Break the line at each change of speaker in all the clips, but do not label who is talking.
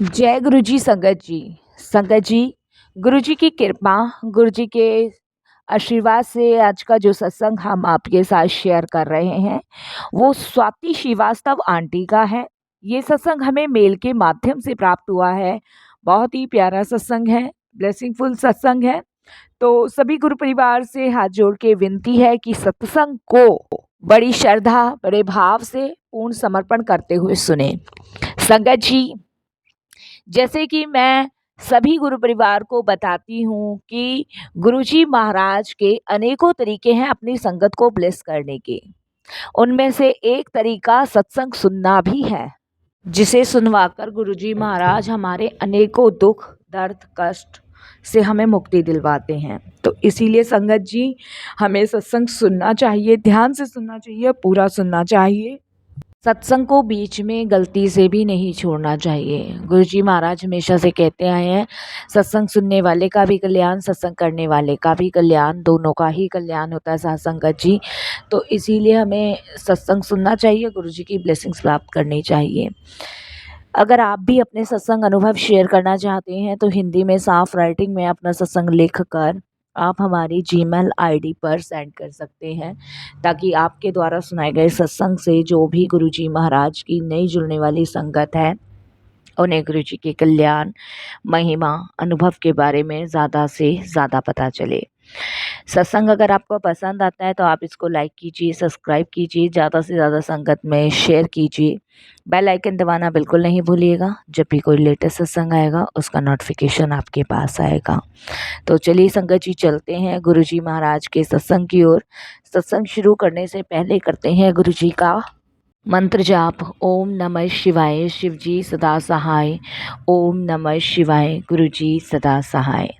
जय गुरु जी संगत जी। संगत जी, गुरु जी की कृपा, गुरु जी के आशीर्वाद से आज का जो सत्संग हम आपके साथ शेयर कर रहे हैं वो स्वाति श्रीवास्तव आंटी का है। ये सत्संग हमें मेल के माध्यम से प्राप्त हुआ है। बहुत ही प्यारा सत्संग है, ब्लेसिंगफुल सत्संग है। तो सभी गुरु परिवार से हाथ जोड़ के विनती है कि सत्संग को बड़ी श्रद्धा, बड़े भाव से पूर्ण समर्पण करते हुए सुने। संगत जी, जैसे कि मैं सभी गुरु परिवार को बताती हूँ कि गुरुजी महाराज के अनेकों तरीके हैं अपनी संगत को ब्लेस करने के। उनमें से एक तरीका सत्संग सुनना भी है, जिसे सुनवाकर गुरुजी महाराज हमारे अनेकों दुख, दर्द, कष्ट से हमें मुक्ति दिलवाते हैं। तो इसीलिए संगत जी, हमें सत्संग सुनना चाहिए, ध्यान से सुनना चाहिए, पूरा सुनना चाहिए। सत्संग को बीच में गलती से भी नहीं छोड़ना चाहिए। गुरुजी महाराज हमेशा से कहते आए हैं, सत्संग सुनने वाले का भी कल्याण, सत्संग करने वाले का भी कल्याण, दोनों का ही कल्याण होता है साथ संगत जी। तो इसीलिए हमें सत्संग सुनना चाहिए, गुरुजी की ब्लेसिंग्स प्राप्त करनी चाहिए। अगर आप भी अपने सत्संग अनुभव शेयर करना चाहते हैं तो हिंदी में साफ राइटिंग में अपना सत्संग लिख कर आप हमारी जीमेल आईडी पर सेंड कर सकते हैं, ताकि आपके द्वारा सुनाए गए सत्संग से जो भी गुरुजी महाराज की नई जुड़ने वाली संगत है उन्हें गुरुजी के कल्याण, महिमा, अनुभव के बारे में ज़्यादा से ज़्यादा पता चले। सत्संग अगर आपको पसंद आता है तो आप इसको लाइक कीजिए, सब्सक्राइब कीजिए, ज़्यादा से ज़्यादा संगत में शेयर कीजिए। बेल आइकन दबाना बिल्कुल नहीं भूलिएगा, जब भी कोई लेटेस्ट सत्संग आएगा उसका नोटिफिकेशन आपके पास आएगा। तो चलिए संगत जी, चलते हैं गुरुजी महाराज के सत्संग की ओर। सत्संग शुरू करने से पहले करते हैं गुरुजी का मंत्र जाप। ओम नमः शिवाय, शिव जी सदा सहाय। ओम नमः शिवाय, गुरुजी सदा सहाय।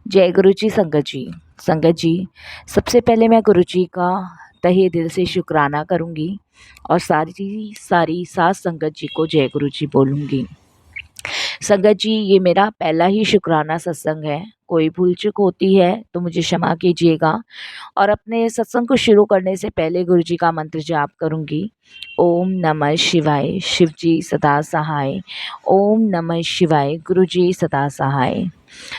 जय गुरु जी संगत जी। संगत जी, सबसे पहले मैं गुरु जी का तहे दिल से शुक्राना करूंगी और सारी साथ संगत जी को जय गुरु जी बोलूंगी। संगत जी, ये मेरा पहला ही शुक्राना सत्संग है। कोई भूल चूक होती है तो मुझे क्षमा कीजिएगा। और अपने सत्संग को शुरू करने से पहले गुरु जी का मंत्र जाप करूंगी। ओम नमः शिवाय, शिव जी सदा सहाय। ओम नमः शिवाय, गुरु जी सदा सहाय।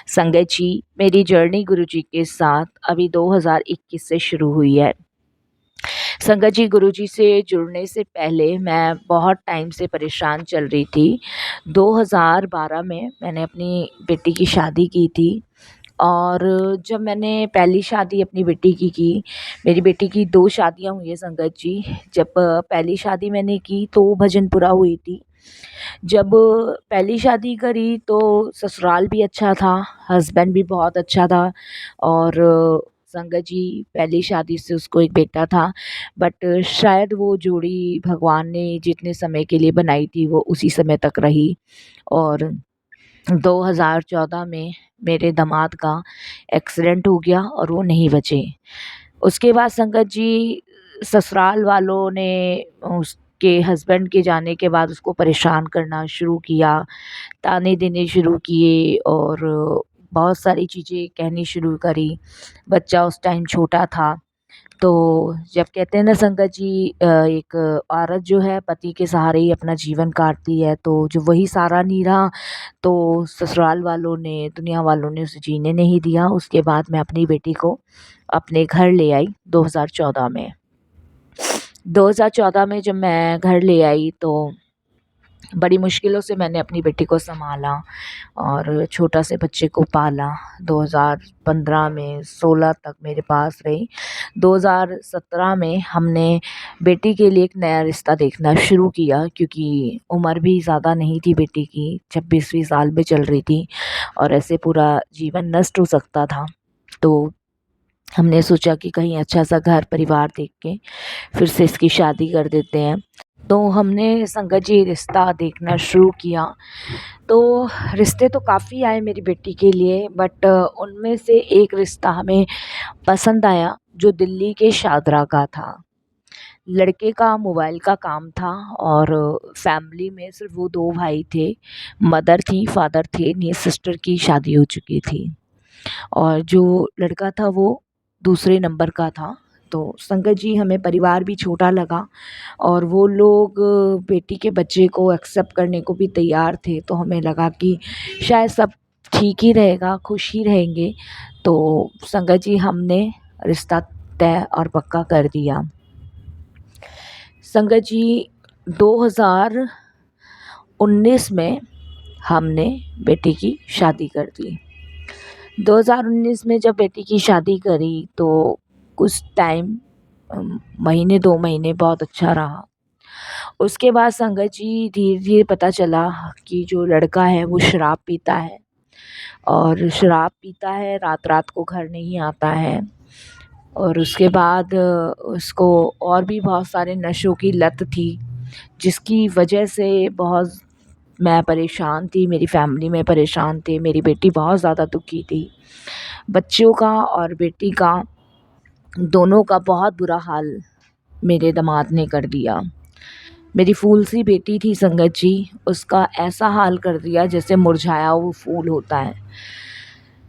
संगत जी, मेरी जर्नी गुरुजी के साथ अभी 2021 से शुरू हुई है। संगत जी, गुरुजी से जुड़ने से पहले मैं बहुत टाइम से परेशान चल रही थी। 2012 में मैंने अपनी बेटी की शादी की थी और जब मैंने पहली शादी अपनी बेटी की, मेरी बेटी की 2 शादियां हुई हैं संगत जी। जब पहली शादी मैंने की तो भजनपुरा हुई थी। जब पहली शादी करी तो ससुराल भी अच्छा था, हस्बैंड भी बहुत अच्छा था और संगत जी, पहली शादी से उसको एक बेटा था। बट शायद वो जोड़ी भगवान ने जितने समय के लिए बनाई थी वो उसी समय तक रही। और 2014 में मेरे दामाद का एक्सीडेंट हो गया और वो नहीं बचे। उसके बाद संगत जी, ससुराल वालों ने उसके हस्बैंड के जाने के बाद उसको परेशान करना शुरू किया, ताने देने शुरू किए और बहुत सारी चीज़ें कहनी शुरू करी। बच्चा उस टाइम छोटा था। तो जब कहते हैं ना संगत जी, एक औरत जो है पति के सहारे ही अपना जीवन काटती है, तो जो वही सहारा नहीं रहा तो ससुराल वालों ने, दुनिया वालों ने उसे जीने नहीं दिया। उसके बाद मैं अपनी बेटी को अपने घर ले आई 2014 में। 2014 में जब मैं घर ले आई तो बड़ी मुश्किलों से मैंने अपनी बेटी को संभाला और छोटा से बच्चे को पाला। 2015 में 16 तक मेरे पास रही। 2017 में हमने बेटी के लिए एक नया रिश्ता देखना शुरू किया, क्योंकि उम्र भी ज़्यादा नहीं थी बेटी की, 26वीं साल में चल रही थी और ऐसे पूरा जीवन नष्ट हो सकता था। तो हमने सोचा कि कहीं अच्छा सा घर परिवार देख के फिर से इसकी शादी कर देते हैं। तो हमने संगत जी रिश्ता देखना शुरू किया। तो रिश्ते तो काफ़ी आए मेरी बेटी के लिए, बट उनमें से एक रिश्ता हमें पसंद आया जो दिल्ली के शादरा का था। लड़के का मोबाइल का काम था और फैमिली में सिर्फ वो 2 भाई थे, मदर थी, फादर थे नहीं, सिस्टर की शादी हो चुकी थी। और जो लड़का था वो दूसरे नंबर का था, तो संगत जी हमें परिवार भी छोटा लगा और वो लोग बेटी के बच्चे को एक्सेप्ट करने को भी तैयार थे। तो हमें लगा कि शायद सब ठीक ही रहेगा, खुश ही रहेंगे। तो संगत जी हमने रिश्ता तय और पक्का कर दिया। संगत जी 2019 में हमने बेटी की शादी कर दी। 2019 में जब बेटी की शादी करी तो कुछ टाइम महीने 2 महीने बहुत अच्छा रहा। उसके बाद संगत जी धीरे-धीरे पता चला कि जो लड़का है वो शराब पीता है और शराब पीता है, रात-रात को घर नहीं आता है। और उसके बाद उसको और भी बहुत सारे नशों की लत थी, जिसकी वजह से बहुत मैं परेशान थी, मेरी फैमिली में परेशान थे, मेरी बेटी बहुत ज़्यादा दुखी थी। बच्चों का और बेटी का दोनों का बहुत बुरा हाल मेरे दामाद ने कर दिया। मेरी फूल सी बेटी थी संगत जी, उसका ऐसा हाल कर दिया जैसे मुरझाया हुआ फूल होता है।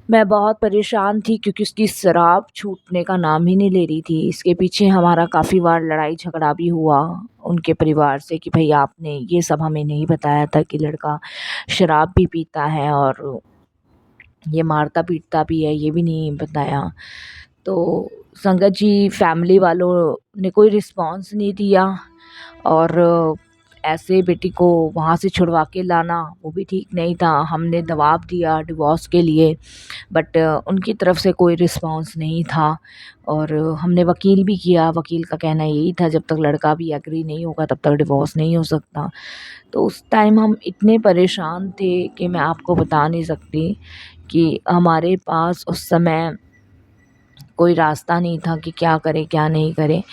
मैं बहुत परेशान थी क्योंकि उसकी शराब छूटने का नाम ही नहीं ले रही थी। इसके पीछे हमारा काफ़ी बार लड़ाई झगड़ा भी हुआ उनके परिवार से कि भई आपने ये सब हमें नहीं बताया था कि लड़का शराब भी पीता है और ये मारता-पीटता भी है, ये भी नहीं बताया। तो संगत जी फैमिली वालों ने कोई रिस्पॉन्स नहीं दिया और ऐसे बेटी को वहाँ से छुड़वा के लाना वो भी ठीक नहीं था। हमने दबाव दिया डिवोर्स के लिए, बट उनकी तरफ से कोई रिस्पॉन्स नहीं था और हमने वकील भी किया। वकील का कहना यही था जब तक लड़का भी एग्री नहीं होगा तब तक डिवोर्स नहीं हो सकता। तो उस टाइम हम इतने परेशान थे कि मैं आपको बता नहीं सकती कि हमारे पास उस समय कोई रास्ता नहीं था कि क्या करें, क्या नहीं करें।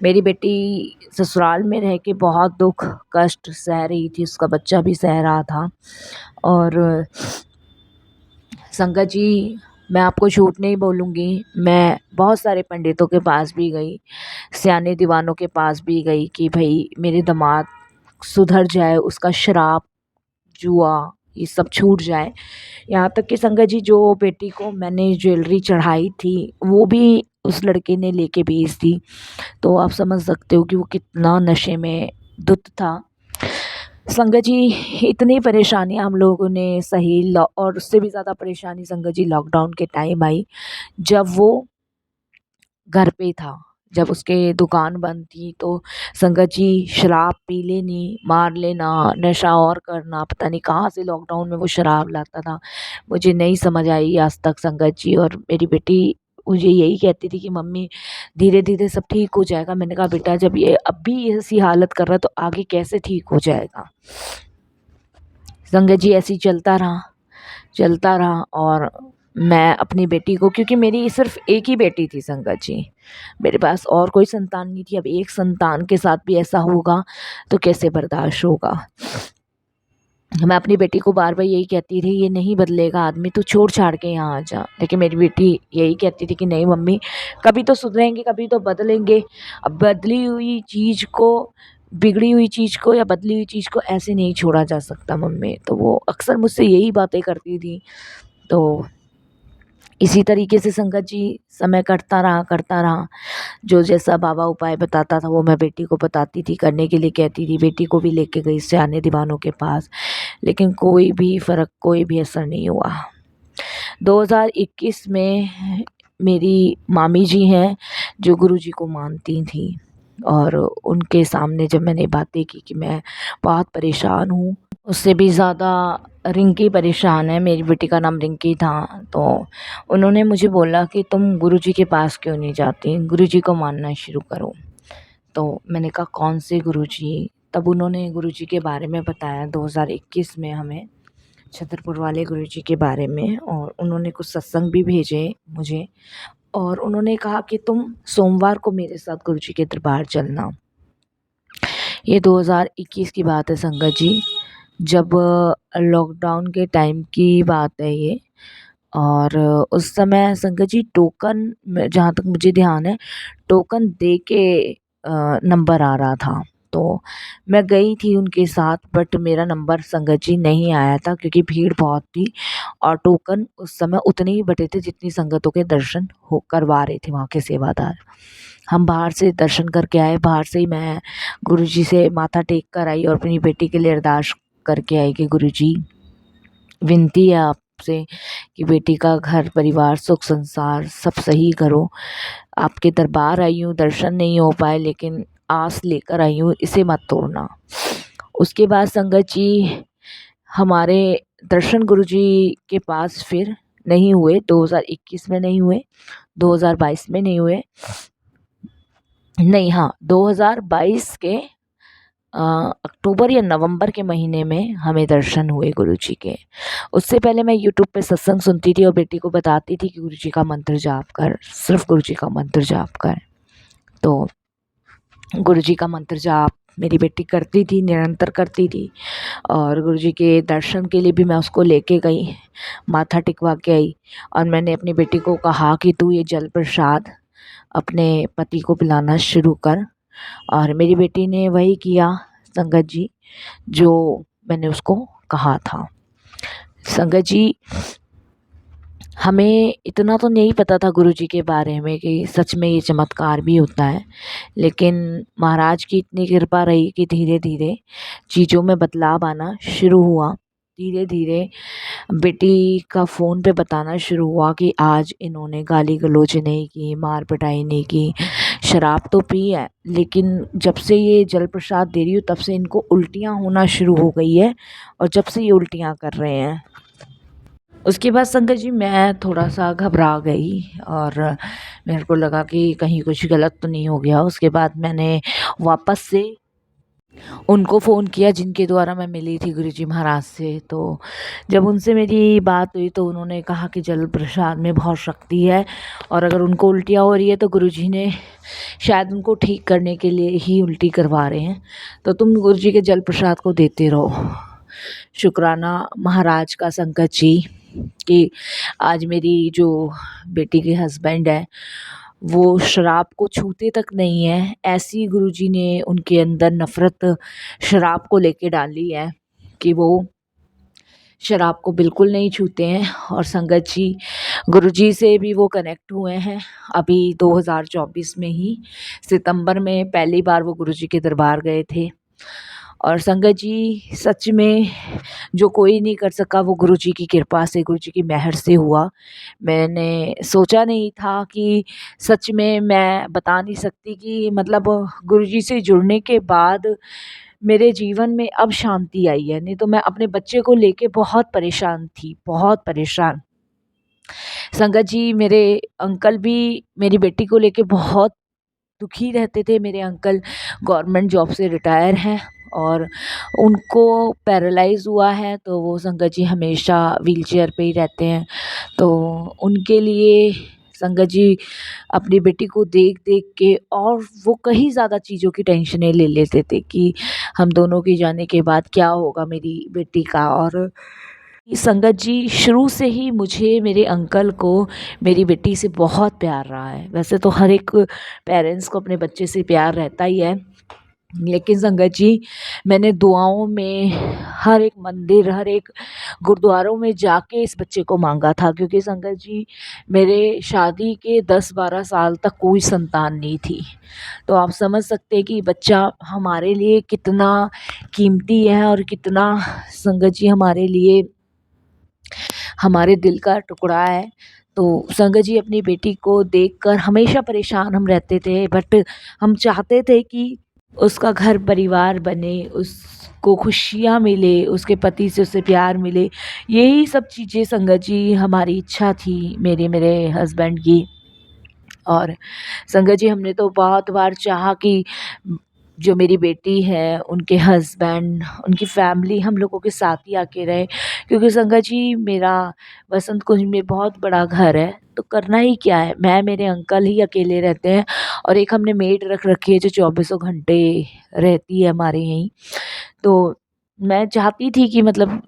मेरी बेटी ससुराल में रह के बहुत दुःख कष्ट सह रही थी, उसका बच्चा भी सह रहा था। और संगत जी मैं आपको झूठ नहीं बोलूँगी, मैं बहुत सारे पंडितों के पास भी गई, सयाने दीवानों के पास भी गई कि भई मेरे दामाद सुधर जाए, उसका शराब, जुआ ये सब छूट जाए। यहाँ तक कि संगत जी जो बेटी को मैंने ज्वेलरी चढ़ाई थी वो भी उस लड़के ने लेके बेच दी। तो आप समझ सकते हो कि वो कितना नशे में धुत था। संगत जी इतनी परेशानियाँ हम लोगों ने सही और उससे भी ज़्यादा परेशानी संगत जी लॉकडाउन के टाइम आई, जब वो घर पे था। जब उसके दुकान बंद थी तो संगत जी शराब पी लेनी, मार लेना, नशा और करना, पता नहीं कहाँ से लॉकडाउन में वो शराब लाता था। मुझे नहीं समझ आई आज तक संगत जी। और मेरी बेटी मुझे यही कहती थी कि मम्मी धीरे-धीरे सब ठीक हो जाएगा। मैंने कहा बेटा जब ये अब भी ऐसी हालत कर रहा है तो आगे कैसे ठीक हो जाएगा। संगत जी ऐसे ही चलता रहा और मैं अपनी बेटी को, क्योंकि मेरी सिर्फ़ एक ही बेटी थी संगत जी, मेरे पास और कोई संतान नहीं थी। अब एक संतान के साथ भी ऐसा होगा तो कैसे बर्दाश्त होगा। मैं अपनी बेटी को बार-बार यही कहती थी ये नहीं बदलेगा आदमी, तू छोड़-छाड़ के यहाँ आ जा। लेकिन मेरी बेटी यही कहती थी कि नहीं मम्मी कभी तो सुधरेंगे, कभी तो बदलेंगे। अब बदली हुई चीज़ को, बिगड़ी हुई चीज़ को या बदली हुई चीज़ को ऐसे नहीं छोड़ा जा सकता मम्मी। तो वो अक्सर मुझसे यही बातें करती थी। तो इसी तरीके से संगत जी समय कटता रहा। जो जैसा बाबा उपाय बताता था वो मैं बेटी को बताती थी, करने के लिए कहती थी। बेटी को भी लेके गई सयाने दीवानों के पास, लेकिन कोई भी फ़र्क, कोई भी असर नहीं हुआ। 2021 में मेरी मामी जी हैं जो गुरुजी को मानती थीं और उनके सामने जब मैंने बातें की कि मैं बहुत परेशान हूँ, उससे भी ज़्यादा रिंकी परेशान है, मेरी बेटी का नाम रिंकी था। तो उन्होंने मुझे बोला कि तुम गुरुजी के पास क्यों नहीं जाती, गुरुजी को मानना शुरू करो। तो मैंने कहा कौन से गुरुजी? तब उन्होंने गुरुजी के बारे में बताया 2021 में हमें, छतरपुर वाले गुरुजी के बारे में। और उन्होंने कुछ सत्संग भी भेजे मुझे और उन्होंने कहा कि तुम सोमवार को मेरे साथ गुरुजी के दरबार चलना। ये 2021 की बात है संगत जी, जब लॉकडाउन के टाइम की बात है ये। और उस समय संगत जी टोकन में, जहाँ तक मुझे ध्यान है, टोकन दे के नंबर आ रहा था। तो मैं गई थी उनके साथ, बट मेरा नंबर संगत जी नहीं आया था क्योंकि भीड़ बहुत थी और टोकन उस समय उतने ही बटे थे जितनी संगतों के दर्शन हो करवा रहे थे वहाँ के सेवादार। हम बाहर से दर्शन करके आए। बाहर से ही मैं गुरुजी से माथा टेक कर आई और अपनी बेटी के लिए अरदास करके आई कि गुरुजी, विनती है आपसे कि बेटी का घर परिवार सुख संसार सब सही करो। आपके दरबार आई हूँ, दर्शन नहीं हो पाए, लेकिन आस लेकर आई हूँ, इसे मत तोड़ना। उसके बाद संगत जी, हमारे दर्शन गुरुजी के पास फिर नहीं हुए। 2021 में नहीं हुए, 2022 में नहीं हुए, नहीं, हाँ, 2022 के अक्टूबर या नवंबर के महीने में हमें दर्शन हुए गुरुजी के। उससे पहले मैं यूट्यूब पे सत्संग सुनती थी और बेटी को बताती थी कि गुरुजी का मंत्र जाप कर, सिर्फ गुरुजी का मंत्र जाप कर। तो गुरुजी का मंत्र जाप मेरी बेटी करती थी, निरंतर करती थी। और गुरुजी के दर्शन के लिए भी मैं उसको लेके गई, माथा टिकवा के आई। और मैंने अपनी बेटी को कहा कि तू ये जल प्रसाद अपने पति को पिलाना शुरू कर। और मेरी बेटी ने वही किया संगत जी, जो मैंने उसको कहा था। संगत जी, हमें इतना तो नहीं पता था गुरुजी के बारे में कि सच में ये चमत्कार भी होता है, लेकिन महाराज की इतनी कृपा रही कि धीरे धीरे चीज़ों में बदलाव आना शुरू हुआ। धीरे धीरे बेटी का फ़ोन पे बताना शुरू हुआ कि आज इन्होंने गाली गलौज नहीं की, मार पिटाई नहीं की, शराब तो पी है, लेकिन जब से ये जल प्रसाद दे रही हूँ तब से इनको उल्टियाँ होना शुरू हो गई है, और जब से ये उल्टियाँ कर रहे हैं। उसके बाद संगत जी मैं थोड़ा सा घबरा गई और मेरे को लगा कि कहीं कुछ गलत तो नहीं हो गया। उसके बाद मैंने वापस से उनको फ़ोन किया जिनके द्वारा मैं मिली थी गुरुजी महाराज से। तो जब उनसे मेरी बात हुई तो उन्होंने कहा कि जल प्रसाद में बहुत शक्ति है, और अगर उनको उल्टियाँ हो रही है तो गुरुजी ने शायद उनको ठीक करने के लिए ही उल्टी करवा रहे हैं, तो तुम गुरुजी के जल प्रसाद को देते रहो। शुक्राना महाराज का संगत जी कि आज मेरी जो बेटी के हस्बैंड है वो शराब को छूते तक नहीं है। ऐसी गुरुजी ने उनके अंदर नफ़रत शराब को लेके डाली है कि वो शराब को बिल्कुल नहीं छूते हैं। और संगत जी, गुरुजी से भी वो कनेक्ट हुए हैं अभी 2024 में ही, सितंबर में पहली बार वो गुरुजी के दरबार गए थे। और संगत जी, सच में जो कोई नहीं कर सका वो गुरुजी की कृपा से, गुरुजी की मेहर से हुआ। मैंने सोचा नहीं था कि, सच में मैं बता नहीं सकती कि मतलब गुरुजी से जुड़ने के बाद मेरे जीवन में अब शांति आई है। नहीं तो मैं अपने बच्चे को लेके बहुत परेशान थी, बहुत परेशान। संगत जी, मेरे अंकल भी मेरी बेटी को लेके बहुत दुखी रहते थे। मेरे अंकल गवर्नमेंट जॉब से रिटायर हैं और उनको पैरालाइज़ हुआ है, तो वो संगत जी हमेशा व्हीलचेयर पे ही रहते हैं। तो उनके लिए संगत जी अपनी बेटी को देख देख के, और वो कहीं ज़्यादा चीज़ों की टेंशनें ले लेते थे कि हम दोनों के जाने के बाद क्या होगा मेरी बेटी का। और संगत जी, शुरू से ही मुझे मेरे अंकल को मेरी बेटी से बहुत प्यार रहा है। वैसे तो हर एक पेरेंट्स को अपने बच्चे से प्यार रहता ही है, लेकिन संगत जी, मैंने दुआओं में हर एक मंदिर, हर एक गुरुद्वारों में जाके इस बच्चे को मांगा था, क्योंकि संगत जी मेरे शादी के 10-12 साल तक कोई संतान नहीं थी। तो आप समझ सकते हैं कि बच्चा हमारे लिए कितना कीमती है और कितना संगत जी हमारे लिए, हमारे दिल का टुकड़ा है। तो संगत जी, अपनी बेटी को देखकर हमेशा परेशान हम रहते थे, बट हम चाहते थे कि उसका घर परिवार बने, उसको खुशियाँ मिले, उसके पति से उसे प्यार मिले। यही सब चीज़ें संगत जी हमारी इच्छा थी, मेरे हस्बैंड की। और संगत जी, हमने तो बहुत बार चाहा कि जो मेरी बेटी है, उनके हस्बैंड, उनकी फैमिली हम लोगों के साथ ही आके रहे, क्योंकि संगत जी मेरा बसंत कुंज में बहुत बड़ा घर है, तो करना ही क्या है, मैं मेरे अंकल ही अकेले रहते हैं और एक हमने मेड रख रखी है जो चौबीसों घंटे रहती है हमारे यहीं। तो मैं चाहती थी कि मतलब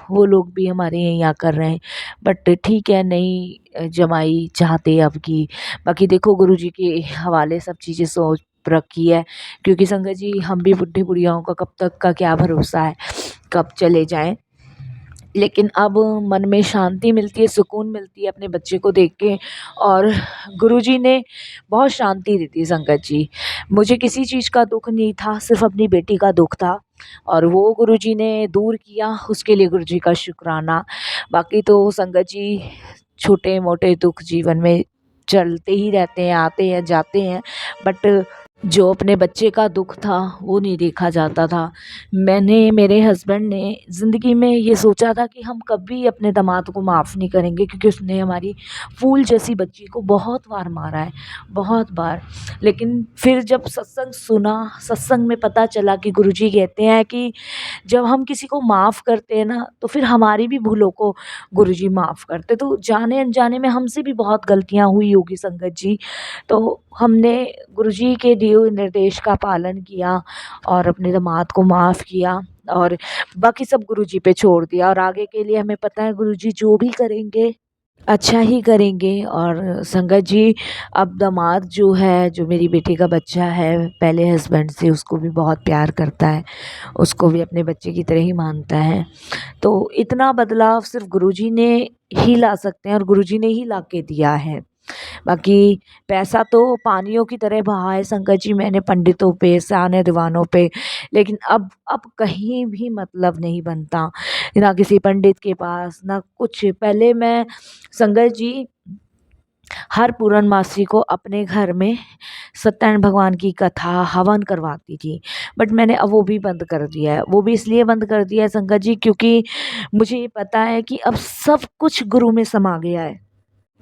वो लोग भी हमारे यहीं आकर रहें, बट ठीक है, नहीं जमाई चाहते अब की। बाकी देखो, गुरुजी के हवाले सब चीज़ें सोच रखी है, क्योंकि संगत जी हम भी बुढ़े बुढ़ियाओं का कब तक का क्या भरोसा है, कब चले जाएं। लेकिन अब मन में शांति मिलती है, सुकून मिलती है अपने बच्चे को देख के। और गुरुजी ने बहुत शांति दी थी संगत जी। मुझे किसी चीज़ का दुःख नहीं था, सिर्फ़ अपनी बेटी का दुःख था और वो गुरुजी ने दूर किया, उसके लिए गुरुजी का शुक्राना। बाकी तो संगत जी छोटे-मोटे दुःख जीवन में चलते ही रहते हैं, आते हैं, जाते हैं, बट जो अपने बच्चे का दुःख था वो नहीं देखा जाता था। मैंने मेरे हस्बैंड ने ज़िंदगी में ये सोचा था कि हम कभी अपने दामाद को माफ़ नहीं करेंगे, क्योंकि उसने हमारी फूल जैसी बच्ची को बहुत बार मारा है, बहुत बार। लेकिन फिर जब सत्संग सुना, सत्संग में पता चला कि गुरुजी कहते हैं कि जब हम किसी को माफ़ करते हैं ना, तो फिर हमारी भी भूलों को गुरुजी माफ़ करते। तो जाने अनजाने में हमसे भी बहुत गलतियाँ हुई होगी संगत जी। तो हमने गुरुजी के दिए हुए निर्देश का पालन किया और अपने दामाद को माफ़ किया और बाकी सब गुरुजी पे छोड़ दिया। और आगे के लिए हमें पता है गुरुजी जो भी करेंगे अच्छा ही करेंगे। और संगत जी, अब दामाद जो है, जो मेरी बेटी का बच्चा है, पहले हस्बैंड से उसको भी बहुत प्यार करता है, उसको भी अपने बच्चे की तरह ही मानता है। तो इतना बदलाव सिर्फ़ गुरुजी ने ही ला सकते हैं और गुरुजी ने ही ला के दिया है। बाकी पैसा तो पानियों की तरह बहा है संगत जी, मैंने पंडितों पे, सयाने दीवानों पे, लेकिन अब कहीं भी मतलब नहीं बनता, ना किसी पंडित के पास, ना कुछ। पहले मैं संगत जी हर पूर्णमासी को अपने घर में सत्यनारायण भगवान की कथा, हवन करवाती थी, बट मैंने अब वो भी बंद कर दिया है। वो भी इसलिए बंद कर दिया है संगत जी, क्योंकि मुझे ये पता है कि अब सब कुछ गुरु में समा गया है।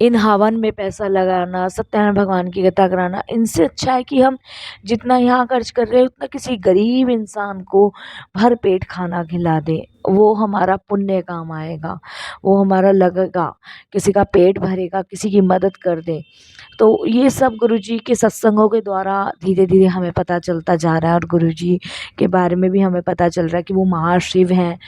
इन हवन में पैसा लगाना, सत्यनारायण भगवान की कथा कराना, इनसे अच्छा है कि हम जितना यहाँ खर्च कर रहे हैं उतना किसी गरीब इंसान को भर पेट खाना खिला दें। वो हमारा पुण्य काम आएगा, वो हमारा लगेगा, किसी का पेट भरेगा, किसी की मदद कर दें। तो ये सब गुरुजी के सत्संगों के द्वारा धीरे-धीरे हमें पता चलता जा रहा है और गुरुजी के बारे में भी हमें पता चल रहा है कि वो महाशिव हैं।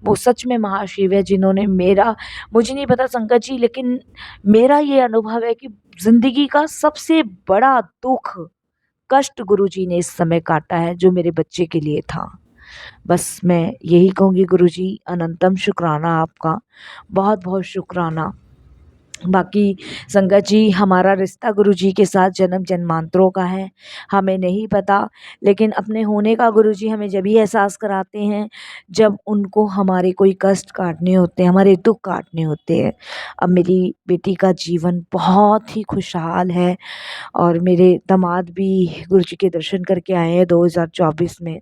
वो सच में महाशिव है, जिन्होंने मेरा, मुझे नहीं पता संगत जी, लेकिन मेरा ये अनुभव है कि ज़िंदगी का सबसे बड़ा दुःख, कष्ट गुरुजी ने इस समय काटा है, जो मेरे बच्चे के लिए था। बस मैं यही कहूँगी, गुरुजी अनंतम शुक्राना आपका, बहुत-बहुत शुक्राना। बाकी संगत जी, हमारा रिश्ता गुरुजी के साथ जन्म जन्मांतरों का है, हमें नहीं पता, लेकिन अपने होने का गुरुजी हमें जब ही एहसास कराते हैं जब उनको हमारे कोई कष्ट काटने होते हैं, हमारे दुख काटने होते हैं। अब मेरी बेटी का जीवन बहुत ही खुशहाल है और मेरे दामाद भी गुरुजी के दर्शन करके आए हैं 2024 में।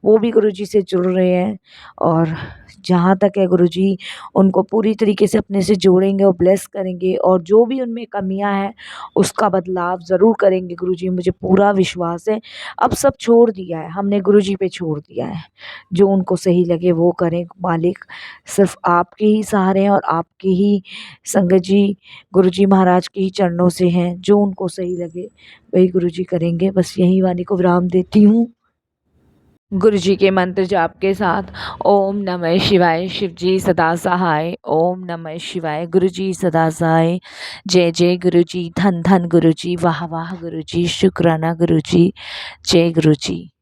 वो भी गुरुजी से जुड़ रहे हैं और जहाँ तक है गुरुजी उनको पूरी तरीके से अपने से जोड़ेंगे और ब्लेस करेंगे, और जो भी उनमें कमियां हैं उसका बदलाव ज़रूर करेंगे गुरुजी, मुझे पूरा विश्वास है। अब सब छोड़ दिया है हमने, गुरुजी पे छोड़ दिया है, जो उनको सही लगे वो करें। मालिक सिर्फ आपके ही सहारे हैं और आपके ही संगत जी, गुरुजी महाराज के ही चरणों से हैं, जो उनको सही लगे वही गुरुजी करेंगे। बस यही वाणी को विराम देती हूँ गुरुजी के मंत्र जाप के साथ। ओम नमः शिवाय, शिवजी सदा सहाय। ओम नमः शिवाय, गुरुजी सदा सहाय। जय जय गुरुजी, धन धन गुरुजी, वाह वाह गुरुजी, शुक्राना गुरुजी, जय गुरुजी।